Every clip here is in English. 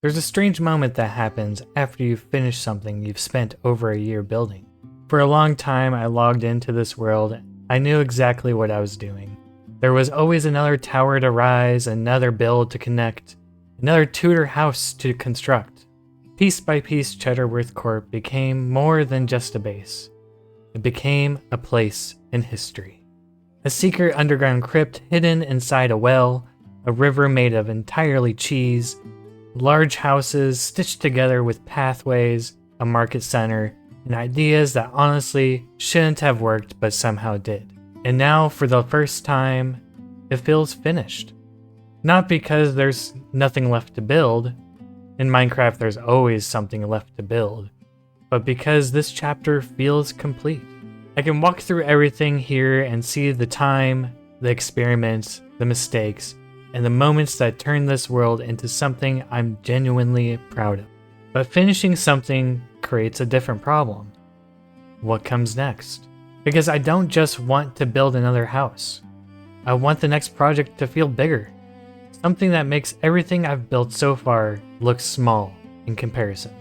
There's a strange moment that happens after you've finished something you've spent over a year building. For a long time, I logged into this world. I knew exactly what I was doing. There was always another tower to rise, another build to connect, another Tudor house to construct. Piece by piece, Cheddar Worth Court became more than just a base. It became a place in history. A secret underground crypt hidden inside a well, a river made of entirely cheese, large houses stitched together with pathways, a market center, and ideas that honestly shouldn't have worked but somehow did. And now, for the first time, it feels finished. Not because there's nothing left to build. In Minecraft, there's always something left to build. But because this chapter feels complete. I can walk through everything here and see the time, the experiments, the mistakes, and the moments that turn this world into something I'm genuinely proud of. But finishing something creates a different problem. What comes next? Because I don't just want to build another house. I want the next project to feel bigger. Something that makes everything I've built so far look small in comparison.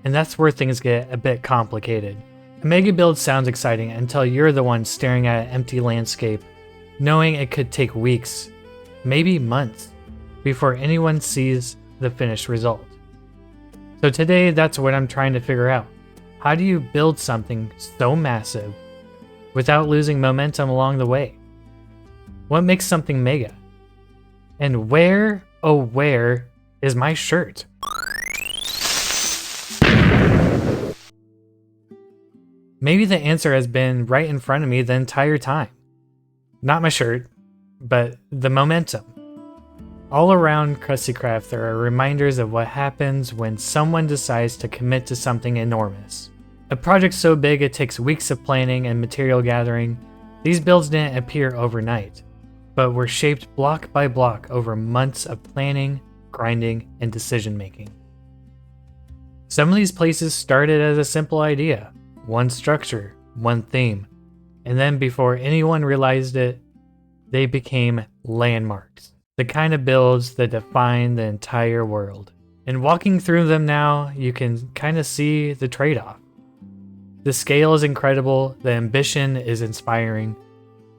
And that's where things get a bit complicated. A mega build sounds exciting until you're the one staring at an empty landscape, knowing it could take weeks, maybe months, before anyone sees the finished result. So today, that's what I'm trying to figure out. How do you build something so massive without losing momentum along the way? What makes something mega? And where, oh where, is my shirt? Maybe the answer has been right in front of me the entire time. Not my shirt, but the momentum. All around Krusty Craft, there are reminders of what happens when someone decides to commit to something enormous. A project so big it takes weeks of planning and material gathering. These builds didn't appear overnight, but were shaped block by block over months of planning, grinding, and decision making. Some of these places started as a simple idea, one structure, one theme, and then before anyone realized it, they became landmarks, the kind of builds that define the entire world. And walking through them now, you can kind of see the trade-off. The scale is incredible, the ambition is inspiring,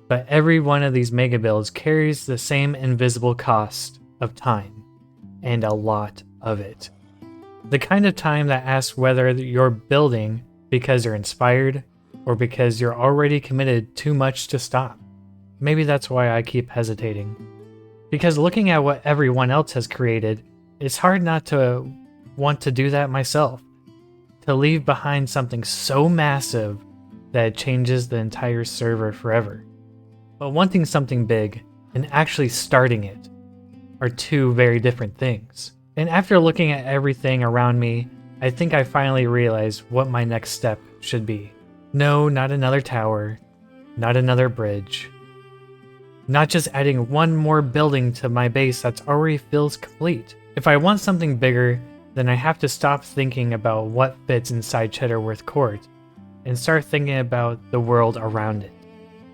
but every one of these mega builds carries the same invisible cost of time, and a lot of it. The kind of time that asks whether you're building because you're inspired or because you're already committed too much to stop. Maybe that's why I keep hesitating. Because looking at what everyone else has created, it's hard not to want to do that myself. To leave behind something so massive that it changes the entire server forever. But wanting something big and actually starting it are two very different things. And after looking at everything around me, I think I finally realized what my next step should be. No, not another tower, not another bridge, not just adding one more building to my base that already feels complete. If I want something bigger, then I have to stop thinking about what fits inside Cheddar Worth Court and start thinking about the world around it.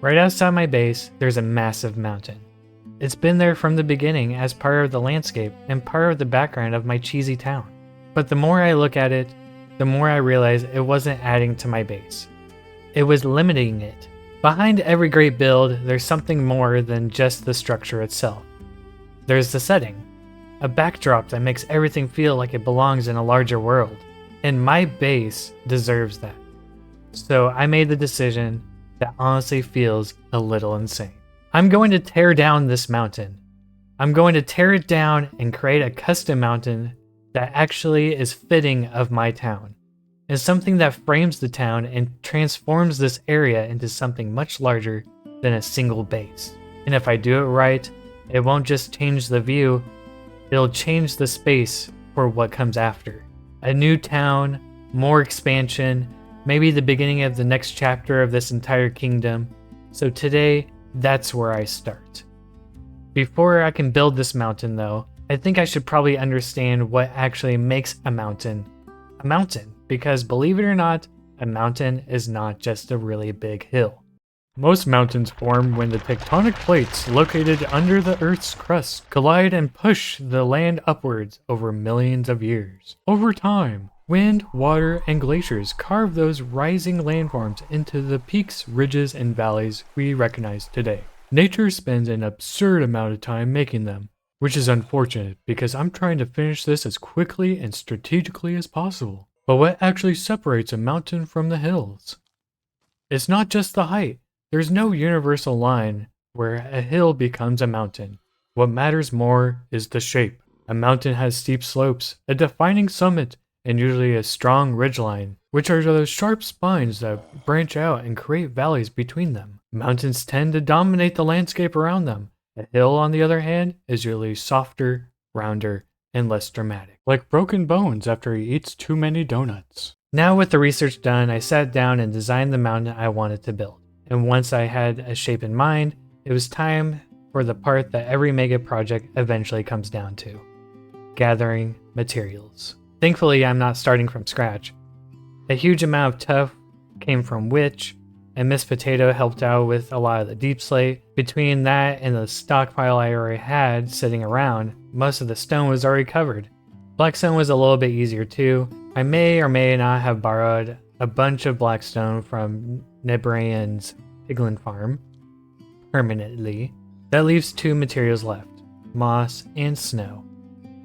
Right outside my base, there's a massive mountain. It's been there from the beginning as part of the landscape and part of the background of my cheesy town. But the more I look at it, the more I realize it wasn't adding to my base. It was limiting it. Behind every great build, there's something more than just the structure itself. There's the setting, a backdrop that makes everything feel like it belongs in a larger world. And my base deserves that. So I made the decision that honestly feels a little insane. I'm going to tear down this mountain. I'm going to tear it down and create a custom mountain that actually is fitting of my town, and something that frames the town and transforms this area into something much larger than a single base. And if I do it right, it won't just change the view, it'll change the space for what comes after. A new town, more expansion, maybe the beginning of the next chapter of this entire kingdom. So today, that's where I start. Before I can build this mountain though, I think I should probably understand what actually makes a mountain, because believe it or not, a mountain is not just a really big hill. Most mountains form when the tectonic plates located under the Earth's crust collide and push the land upwards over millions of years. Over time, wind, water, and glaciers carve those rising landforms into the peaks, ridges, and valleys we recognize today. Nature spends an absurd amount of time making them, which is unfortunate because I'm trying to finish this as quickly and strategically as possible. But what actually separates a mountain from the hills? It's not just the height. There's no universal line where a hill becomes a mountain. What matters more is the shape. A mountain has steep slopes, a defining summit, and usually a strong ridgeline, which are those sharp spines that branch out and create valleys between them. Mountains tend to dominate the landscape around them. A hill, on the other hand, is usually softer, rounder, and less dramatic, like broken bones after he eats too many donuts. Now with the research done, I sat down and designed the mountain I wanted to build. And once I had a shape in mind, it was time for the part that every mega project eventually comes down to: gathering materials. Thankfully, I'm not starting from scratch. A huge amount of tuff came from Witch, and Miss Potato helped out with a lot of the deep slate. Between that and the stockpile I already had sitting around, most of the stone was already covered. Blackstone was a little bit easier too. I may or may not have borrowed a bunch of blackstone from Nebrian's piglin farm permanently. That leaves two materials left: moss and snow.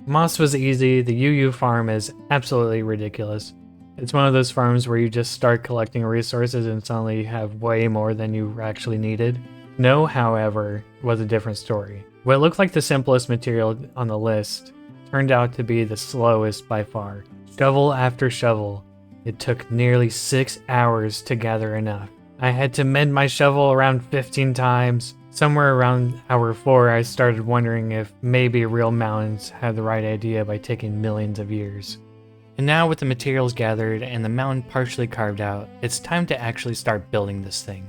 Moss was easy. The UU farm is absolutely ridiculous. It's one of those farms where you just start collecting resources and suddenly you have way more than you actually needed. Snow, however, was a different story. What looked like the simplest material on the list turned out to be the slowest by far. Shovel after shovel. It took nearly 6 hours to gather enough. I had to mend my shovel around 15 times. Somewhere around hour 4, I started wondering if maybe real mountains had the right idea by taking millions of years. And now with the materials gathered and the mountain partially carved out, it's time to actually start building this thing.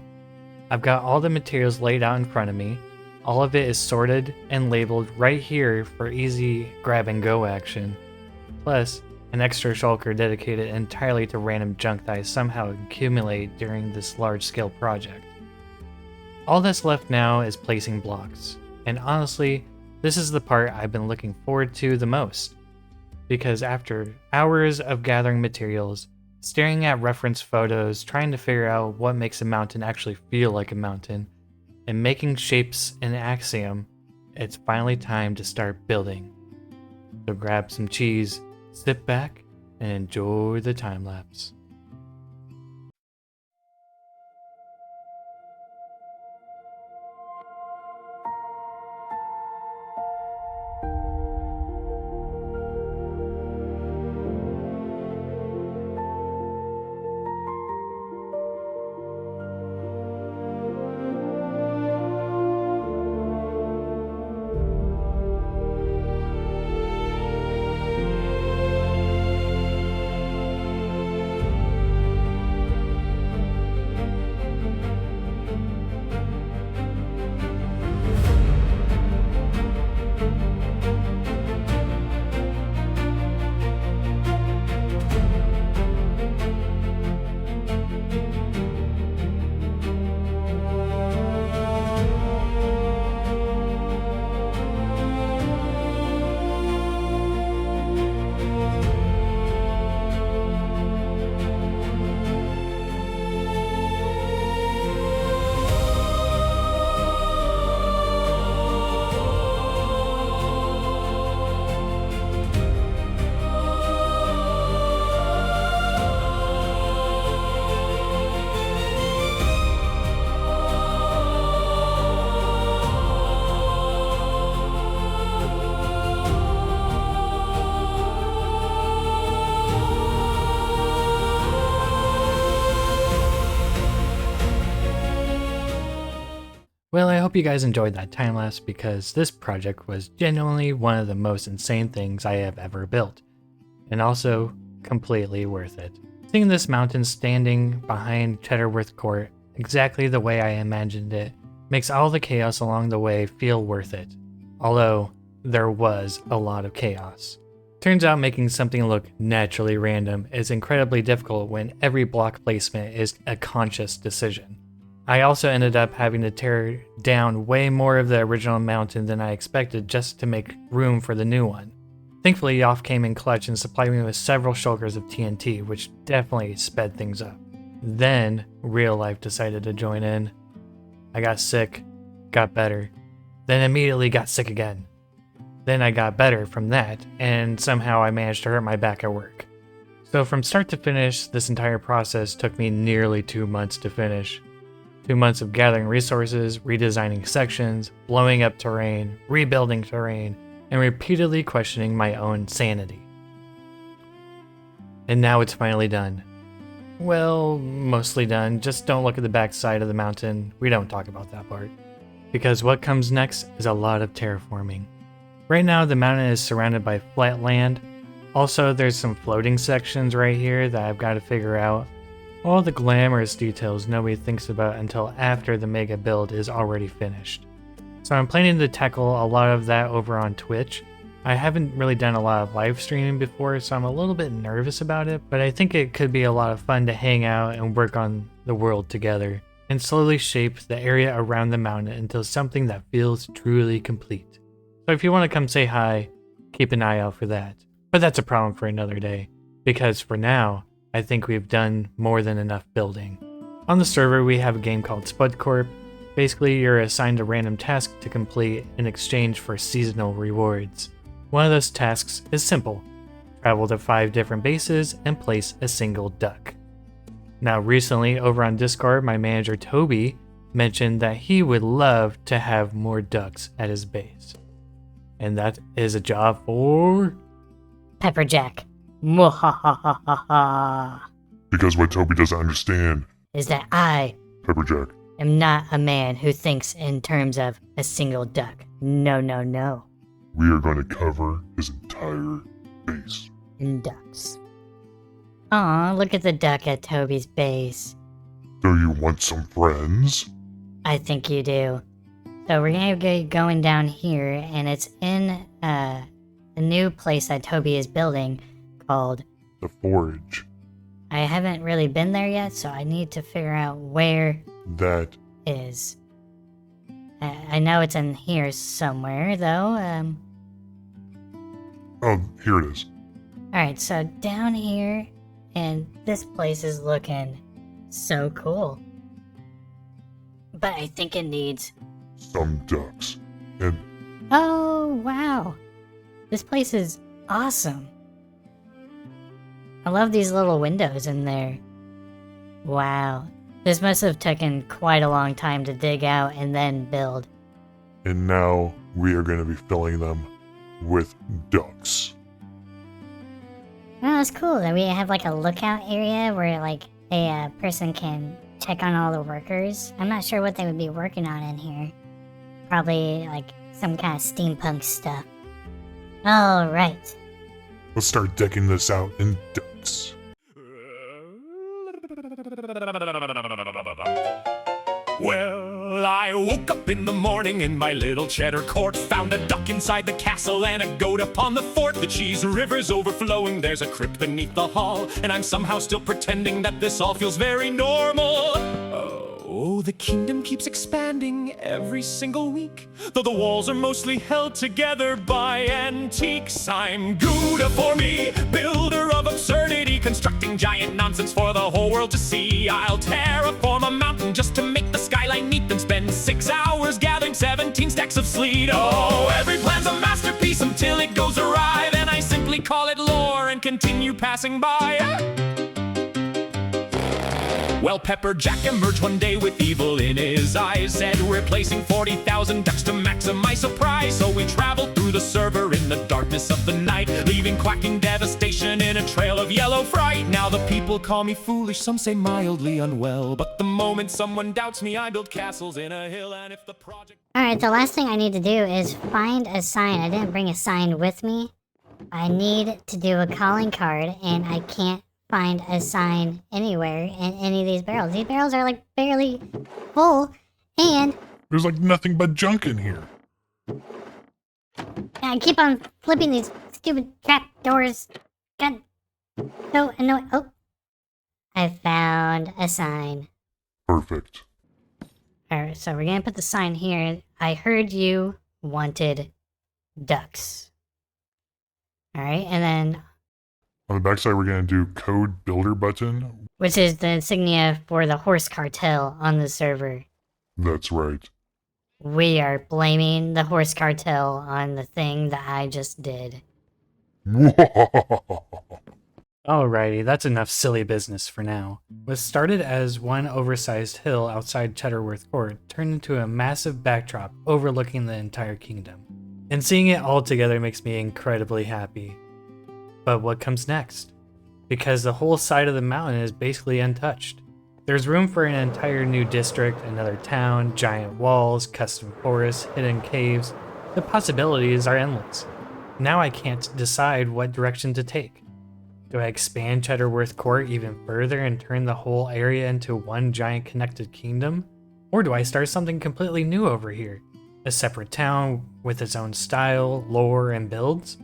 I've got all the materials laid out in front of me. All of it is sorted and labeled right here for easy grab and go action. Plus, an extra shulker dedicated entirely to random junk that I somehow accumulate during this large-scale project. All that's left now is placing blocks, and honestly, this is the part I've been looking forward to the most. Because after hours of gathering materials, staring at reference photos, trying to figure out what makes a mountain actually feel like a mountain, and making shapes an axiom, it's finally time to start building. So grab some cheese, sit back, and enjoy the time lapse. Well, I hope you guys enjoyed that time lapse because this project was genuinely one of the most insane things I have ever built, and also completely worth it. Seeing this mountain standing behind Cheddar Worth Court exactly the way I imagined it makes all the chaos along the way feel worth it, although there was a lot of chaos. Turns out making something look naturally random is incredibly difficult when every block placement is a conscious decision. I also ended up having to tear down way more of the original mountain than I expected just to make room for the new one. Thankfully, Yoff came in clutch and supplied me with several shulkers of TNT, which definitely sped things up. Then, real life decided to join in. I got sick, got better, then immediately got sick again. Then I got better from that, and somehow I managed to hurt my back at work. So from start to finish, this entire process took me nearly 2 months to finish. 2 months of gathering resources, redesigning sections, blowing up terrain, rebuilding terrain, and repeatedly questioning my own sanity. And now it's finally done. Well, mostly done. Just don't look at the back side of the mountain. We don't talk about that part. Because what comes next is a lot of terraforming. Right now, the mountain is surrounded by flat land. Also, there's some floating sections right here that I've got to figure out. All the glamorous details nobody thinks about until after the mega build is already finished. So I'm planning to tackle a lot of that over on Twitch. I haven't really done a lot of live streaming before, so I'm a little bit nervous about it, but I think it could be a lot of fun to hang out and work on the world together, and slowly shape the area around the mountain into something that feels truly complete. So if you want to come say hi, keep an eye out for that. But that's a problem for another day, because for now, I think we've done more than enough building. On the server, we have a game called Spud Corp. Basically, you're assigned a random task to complete in exchange for seasonal rewards. One of those tasks is simple: travel to 5 different bases and place a single duck. Now recently, over on Discord, my manager Toby mentioned that he would love to have more ducks at his base. And that is a job for... Pepperjack. Mwahahaha. Because what Toby doesn't understand, Is that I Pepperjack, am not a man who thinks in terms of a single duck. No, no, no. we are going to cover his entire base. And ducks. Aw, look at the duck at Toby's base. Do you want some friends? I think you do. So we're gonna be going down here, and it's in a new place that Toby is building called... The Forge. I haven't really been there yet, so I need to figure out where That is. I know it's in here somewhere, though. Oh, here it is. Alright, so down here, and this place is looking so cool. But I think it needs... Some ducks. And Oh, wow. This place is awesome. I love these little windows in there. Wow. This must have taken quite a long time to dig out and then build. now we are going to be filling them with ducks. Oh, that's cool. That we have like a lookout area where like a person can check on all the workers. I'm not sure what they would be working on in here. Probably like some kind of steampunk stuff. All right. Let's start decking this out in ducks. Well, I woke up in the morning in my little Cheddar Court, found a duck inside the castle and a goat upon the fort. The cheese river's overflowing, there's a crypt beneath the hall, and I'm somehow still pretending that this all feels very normal. Oh, the kingdom keeps expanding every single week, though the walls are mostly held together by antiques. I'm Gouda for me, builder of absurdity, constructing giant nonsense for the whole world to see. I'll terraform a mountain just to make the skyline neat, then spend 6 hours gathering 17 stacks of sleet. Oh, every plan's a masterpiece until it goes awry, then I simply call it lore and continue passing by. Well, Pepperjack emerged one day with evil in his eyes, said we're placing 40,000 ducks to maximize surprise. So we traveled through the server in the darkness of the night, leaving quacking devastation in a trail of yellow fright. Now the people call me foolish, some say mildly unwell, but the moment someone doubts me, I build castles in a hill. And if the project... Alright, the last thing I need to do is find a sign. I didn't bring a sign with me. I need to do a calling card, and I can't find a sign anywhere in any of these barrels. These barrels are like barely full, and There's like nothing but junk in here. I keep on flipping these stupid trap doors. God, so annoying. Oh, I found a sign. Perfect. Alright, so we're gonna put the sign here. I heard you wanted ducks. Alright, and then, On the backside, we're going to do code builder button. which is the insignia for the horse cartel on the server. That's right. We are blaming the horse cartel on the thing that I just did. Alrighty, that's enough silly business for now. What started as one oversized hill outside Cheddar Worth Court turned into a massive backdrop overlooking the entire kingdom. And seeing it all together makes me incredibly happy. But what comes next? Because the whole side of the mountain is basically untouched. There's room for an entire new district, another town, giant walls, custom forests, hidden caves. The possibilities are endless. Now I can't decide what direction to take. Do I expand Cheddar Worth Court even further and turn the whole area into one giant connected kingdom? Or do I start something completely new over here? A separate town with its own style, lore, and builds?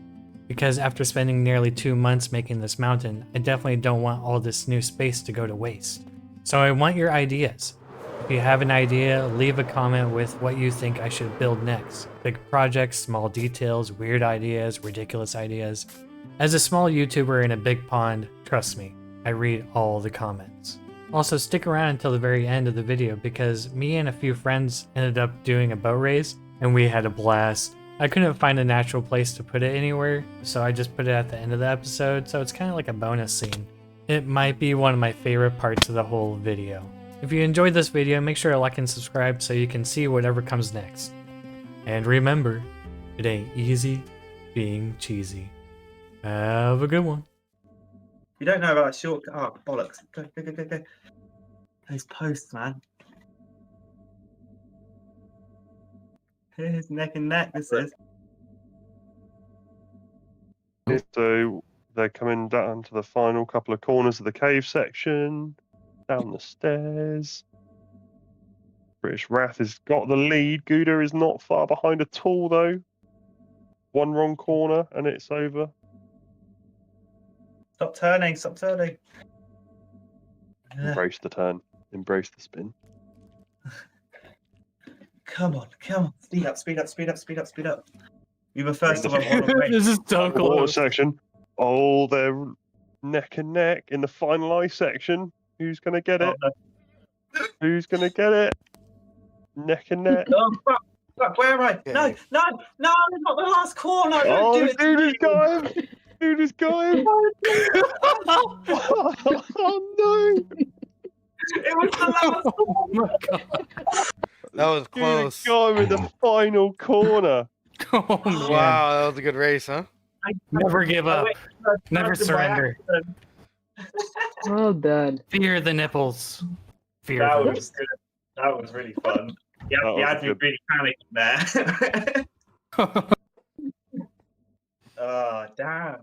Because after spending nearly 2 months making this mountain, I definitely don't want all this new space to go to waste. So I want your ideas. If you have an idea, leave a comment with what you think I should build next. Big projects, small details, weird ideas, ridiculous ideas. As a small YouTuber in a big pond, trust me, I read all the comments. Also, stick around until the very end of the video because me and a few friends ended up doing a boat race and we had a blast. I couldn't find a natural place to put it anywhere, so I just put it at the end of the episode, so it's kind of like a bonus scene. It might be one of my favorite parts of the whole video. If you enjoyed this video, make sure to like and subscribe so you can see whatever comes next. And remember, it ain't easy being cheesy. Have a good one. You don't know about shortcut. Oh, bollocks. Go. Those posts, man. Here's neck and neck, this is. So they're coming down to the final couple of corners of the cave section, down the stairs. British Wrath has got the lead. Gouda is not far behind at all, though. One wrong corner and it's over. Stop turning. Embrace the turn. Embrace the spin. Come on. Speed up. You were first to one. This is so Water close. section. Oh, they're neck and neck in the final ice section. Who's going to get it? Who's going to get it? Neck and neck. Oh, fuck, where am I? No, not the last corner. Oh, Don't do it. Dude is going. Oh, no. It was the last Oh corner. my god. That was close. Dude is going with the final corner. Oh, man. Wow, that was a good race, huh? Never give up. Never surrender. Well done. Fear the nipples. Fear That them. was good. That was really fun. You That had was me really panicking there. Oh, damn.